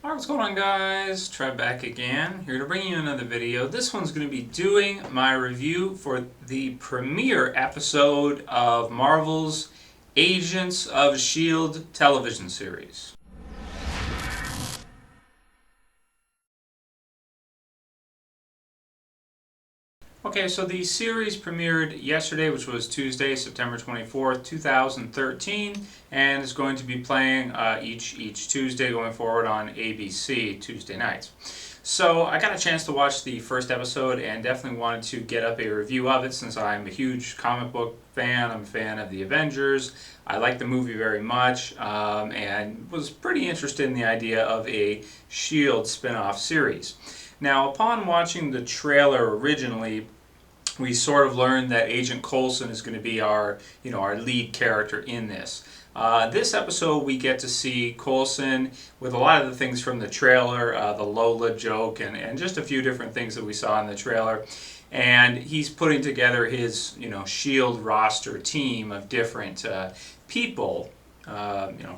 Alright, what's going on, guys? Trev back again, here to bring you another video. This one's going to be doing my review for the premiere episode of Marvel's Agents of S.H.I.E.L.D. television series. Okay, so the series premiered yesterday, which was Tuesday, September 24th, 2013, and is going to be playing each Tuesday going forward on ABC Tuesday nights. So I got a chance to watch the first episode and definitely wanted to get up a review of it since I'm a huge comic book fan. I'm a fan of the Avengers. I like the movie very much and was pretty interested in the idea of a S.H.I.E.L.D. spin-off series. Now, upon watching the trailer originally, we sort of learned that Agent Coulson is going to be our lead character in this. This episode, we get to see Coulson with a lot of the things from the trailer, the Lola joke, and just a few different things that we saw in the trailer. And he's putting together his, S.H.I.E.L.D. roster team of different people,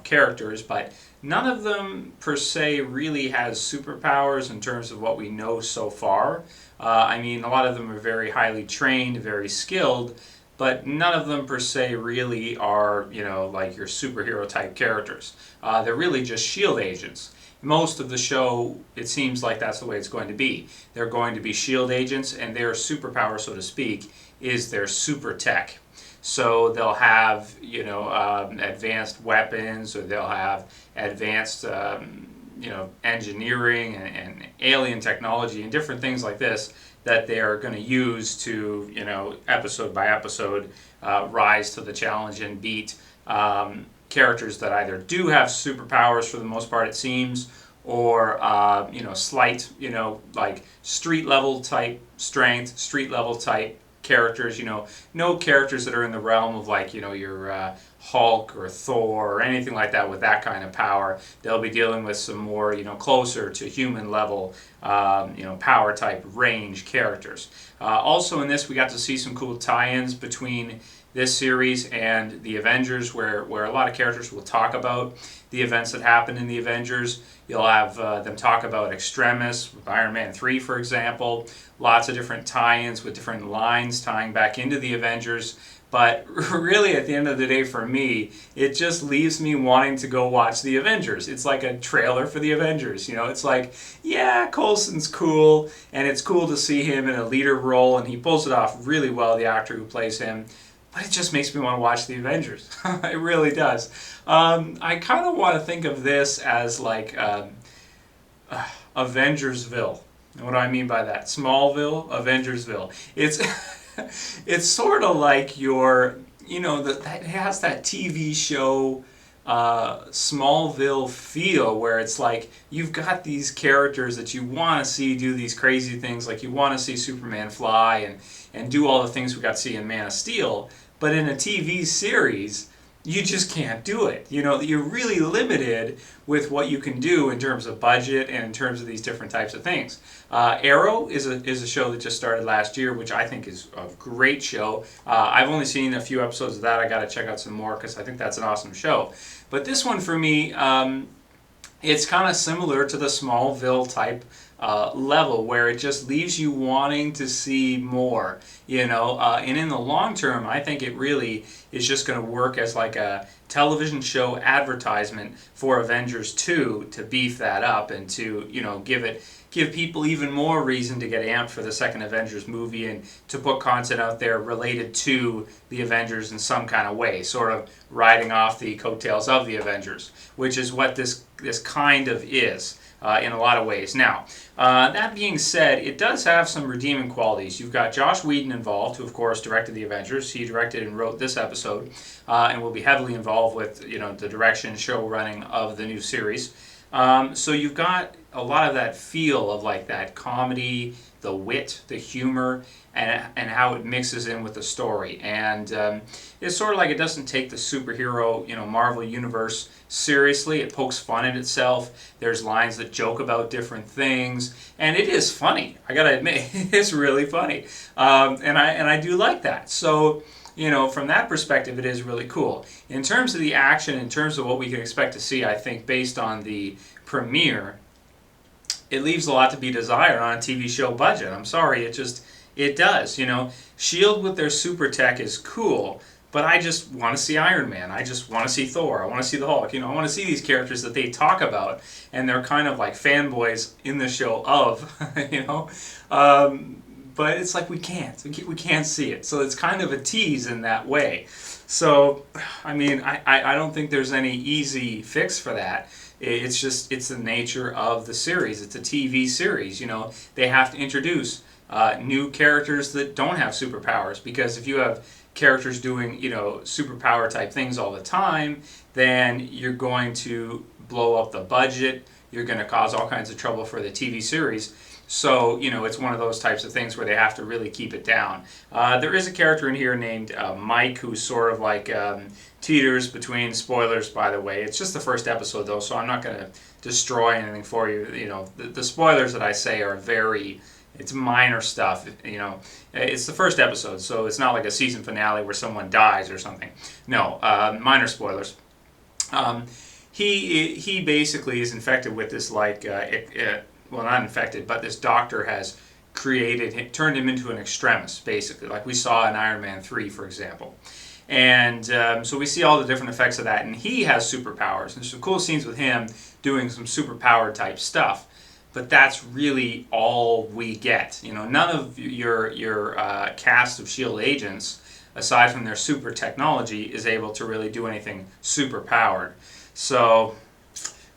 characters, but none of them per se really has superpowers in terms of what we know so far. A lot of them are very highly trained, very skilled, but none of them per se really are, like your superhero type characters. They're really just S.H.I.E.L.D. agents. Most of the show, it seems like that's the way it's going to be. They're going to be S.H.I.E.L.D. agents, and their superpower, so to speak, is their super tech. So they'll have, advanced weapons, or they'll have advanced, engineering and alien technology and different things like this that they are going to use to, episode by episode, rise to the challenge and beat characters that either do have superpowers for the most part, it seems, or slight, like street level type strength, street level type characters, no characters that are in the realm of like, your Hulk or Thor or anything like that with that kind of power. They'll be dealing with some more, closer to human level, power type range characters. Also in this, we got to see some cool tie-ins between this series and the Avengers, where a lot of characters will talk about the events that happened in the Avengers. You'll have them talk about Extremis, with Iron Man 3, for example. Lots of different tie-ins with different lines tying back into the Avengers. But really, at the end of the day, for me, it just leaves me wanting to go watch the Avengers. It's like a trailer for the Avengers. It's like, yeah, Coulson's cool, and it's cool to see him in a leader role, and he pulls it off really well, the actor who plays him. But it just makes me want to watch the Avengers. It really does. I kind of want to think of this as like Avengersville. And what do I mean by that? Smallville, Avengersville. It's sort of like that has that TV show Smallville feel, where it's like you've got these characters that you want to see do these crazy things, like you want to see Superman fly and do all the things we got to see in Man of Steel, but in a TV series, you just can't do it. You're really limited with what you can do in terms of budget and in terms of these different types of things. Arrow is a show that just started last year, which I think is a great show. I've only seen a few episodes of that. I got to check out some more because I think that's an awesome show. But this one for me, it's kind of similar to the Smallville type level, where it just leaves you wanting to see more, and in the long term, I think it really is just going to work as like a television show advertisement for Avengers 2 to beef that up and to, give people even more reason to get amped for the second Avengers movie and to put content out there related to the Avengers in some kind of way, sort of riding off the coattails of the Avengers, which is what this kind of is. In a lot of ways. Now, that being said, it does have some redeeming qualities. You've got Joss Whedon involved, who of course directed the Avengers. He directed and wrote this episode, and will be heavily involved with the direction, show running of the new series. So you've got a lot of that feel of like that comedy, the wit, the humor, and how it mixes in with the story. And it's sort of like it doesn't take the superhero, Marvel universe seriously. It pokes fun at itself. There's lines that joke about different things, and it is funny. I gotta admit, it's really funny, and I do like that. So, from that perspective, it is really cool. In terms of the action, in terms of what we can expect to see, I think based on the premiere, it leaves a lot to be desired on a TV show budget. I'm sorry, it does. Shield with their super tech is cool, but I just want to see Iron Man. I just want to see Thor. I want to see the Hulk. I want to see these characters that they talk about, and they're kind of like fanboys in the show of, But it's like we can't see it. So it's kind of a tease in that way. So, I don't think there's any easy fix for that. It's the nature of the series. It's a TV series. They have to introduce new characters that don't have superpowers, because if you have characters doing superpower type things all the time, then you're going to blow up the budget. You're going to cause all kinds of trouble for the TV series. So, it's one of those types of things where they have to really keep it down. There is a character in here named Mike, who's sort of like teeters between, spoilers by the way. It's just the first episode though, so I'm not going to destroy anything for you. The spoilers that I say are it's minor stuff. It's the first episode, so it's not like a season finale where someone dies or something. No, minor spoilers. He basically is infected with this well, not infected, but this doctor has turned him into an extremis, basically, like we saw in Iron Man 3, for example. And so we see all the different effects of that, and he has superpowers. And there's some cool scenes with him doing some superpower type stuff. But that's really all we get. None of your cast of S.H.I.E.L.D. agents, aside from their super technology, is able to really do anything super powered. So,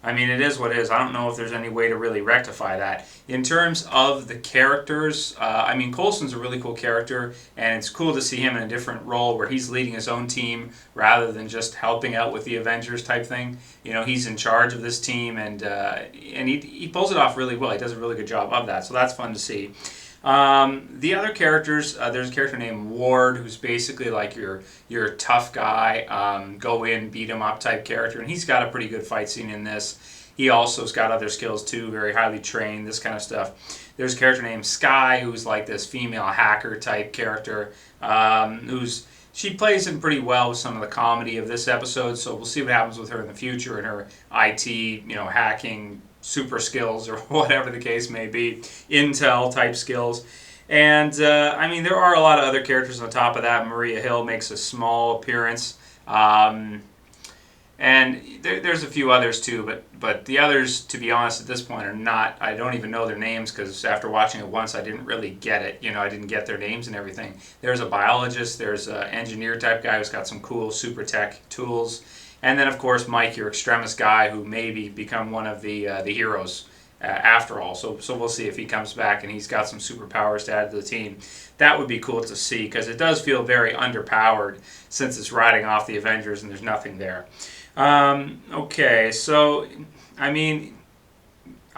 it is what it is. I don't know if there's any way to really rectify that. In terms of the characters, Coulson's a really cool character, and it's cool to see him in a different role where he's leading his own team rather than just helping out with the Avengers type thing. He's in charge of this team, and he pulls it off really well. He does a really good job of that, so that's fun to see. The other characters, there's a character named Ward, who's basically like your tough guy, go in, beat him up type character, and he's got a pretty good fight scene in this. He also's got other skills too, very highly trained, this kind of stuff. There's a character named Sky, who's like this female hacker type character, she plays in pretty well with some of the comedy of this episode, so we'll see what happens with her in the future and her IT, hacking super skills or whatever the case may be, intel type skills. And there are a lot of other characters on top of that. Maria Hill makes a small appearance, and there's a few others too, but the others, to be honest, at this point are not, I don't even know their names, because after watching it once I didn't really get it. I didn't get their names and everything. There's a biologist, there's an engineer type guy who's got some cool super tech tools. And then, of course, Mike, your extremis guy, who maybe become one of the heroes after all. So we'll see if he comes back and he's got some superpowers to add to the team. That would be cool to see, because it does feel very underpowered since it's riding off the Avengers and there's nothing there. Okay, so, I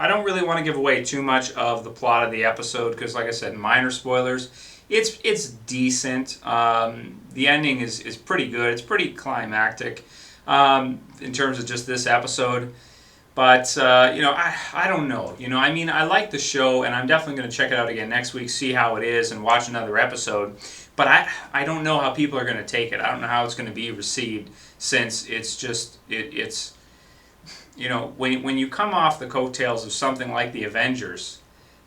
don't really want to give away too much of the plot of the episode, because, like I said, minor spoilers. It's decent. The ending is pretty good. It's pretty climactic. In terms of just this episode, but I don't know. I like the show, and I'm definitely going to check it out again next week, see how it is, and watch another episode. But I don't know how people are going to take it. I don't know how it's going to be received, since it's when you come off the coattails of something like the Avengers,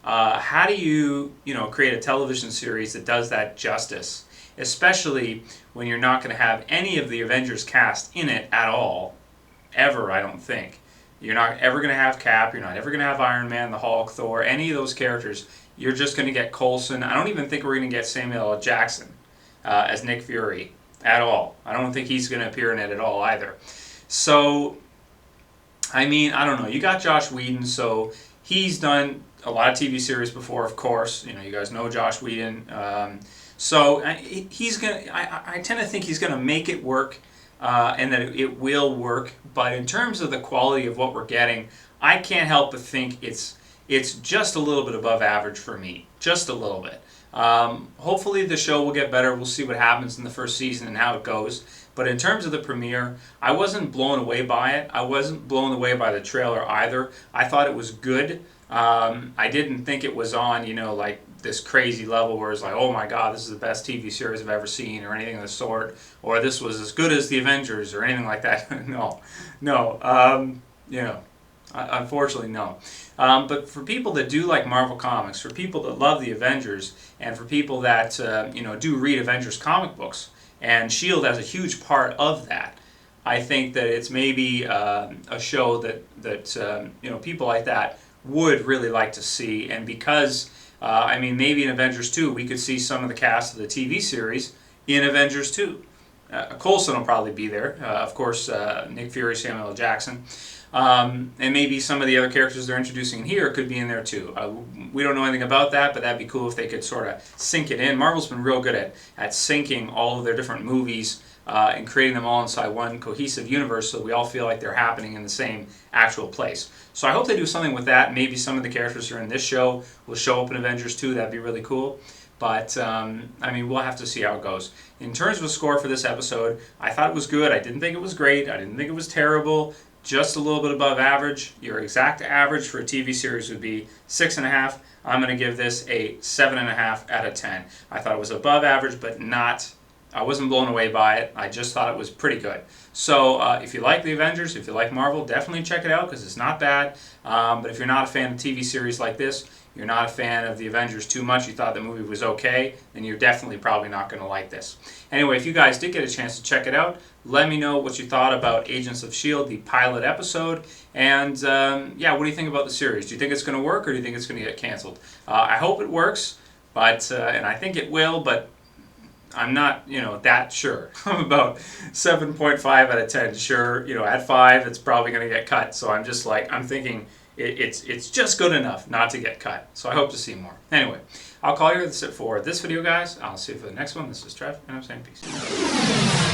how do you create a television series that does that justice? Especially when you're not going to have any of the Avengers cast in it at all, ever, I don't think. You're not ever going to have Cap, you're not ever going to have Iron Man, the Hulk, Thor, any of those characters. You're just going to get Coulson. I don't even think we're going to get Samuel L. Jackson as Nick Fury at all. I don't think he's going to appear in it at all either. So, I don't know. You got Josh Whedon, so he's done a lot of TV series before, of course. You guys know Josh Whedon. So he's gonna. I tend to think he's gonna make it work, and that it will work. But in terms of the quality of what we're getting, I can't help but think it's just a little bit above average for me, just a little bit. Hopefully the show will get better. We'll see what happens in the first season and how it goes. But in terms of the premiere, I wasn't blown away by it. I wasn't blown away by the trailer either. I thought it was good. I didn't think it was on, like this crazy level where it's like, oh my god, this is the best TV series I've ever seen, or anything of the sort, or this was as good as the Avengers, or anything like that. No. Unfortunately, no. But for people that do like Marvel Comics, for people that love the Avengers, and for people that do read Avengers comic books, and S.H.I.E.L.D. has a huge part of that, I think that it's maybe a show that people like that would really like to see. And because maybe in Avengers 2 we could see some of the cast of the TV series in Avengers 2. Coulson will probably be there, of course. Nick Fury, Samuel L. Jackson. And maybe some of the other characters they're introducing here could be in there too. We don't know anything about that, but that'd be cool if they could sort of sink it in. Marvel's been real good at syncing all of their different movies and creating them all inside one cohesive universe, so we all feel like they're happening in the same actual place. So I hope they do something with that. Maybe some of the characters who are in this show will show up in Avengers 2. That'd be really cool. But, we'll have to see how it goes. In terms of a score for this episode, I thought it was good. I didn't think it was great. I didn't think it was terrible. Just a little bit above average. Your exact average for a TV series would be 6.5. I'm going to give this a 7.5 out of 10. I thought it was above average, but not... I wasn't blown away by it. I just thought it was pretty good. So if you like the Avengers, if you like Marvel, definitely check it out because it's not bad. But if you're not a fan of TV series like this, you're not a fan of the Avengers too much, you thought the movie was okay, then you're definitely probably not going to like this. Anyway, if you guys did get a chance to check it out, let me know what you thought about Agents of S.H.I.E.L.D., the pilot episode. And what do you think about the series? Do you think it's going to work or do you think it's going to get canceled? I hope it works, but and I think it will, but I'm not, that sure. I'm about 7.5 out of 10 sure. At 5, it's probably going to get cut. So I'm just like, I'm thinking it's just good enough not to get cut. So I hope to see more. Anyway, I'll call you. That's it for this video, guys. I'll see you for the next one. This is Trev, and I'm saying peace.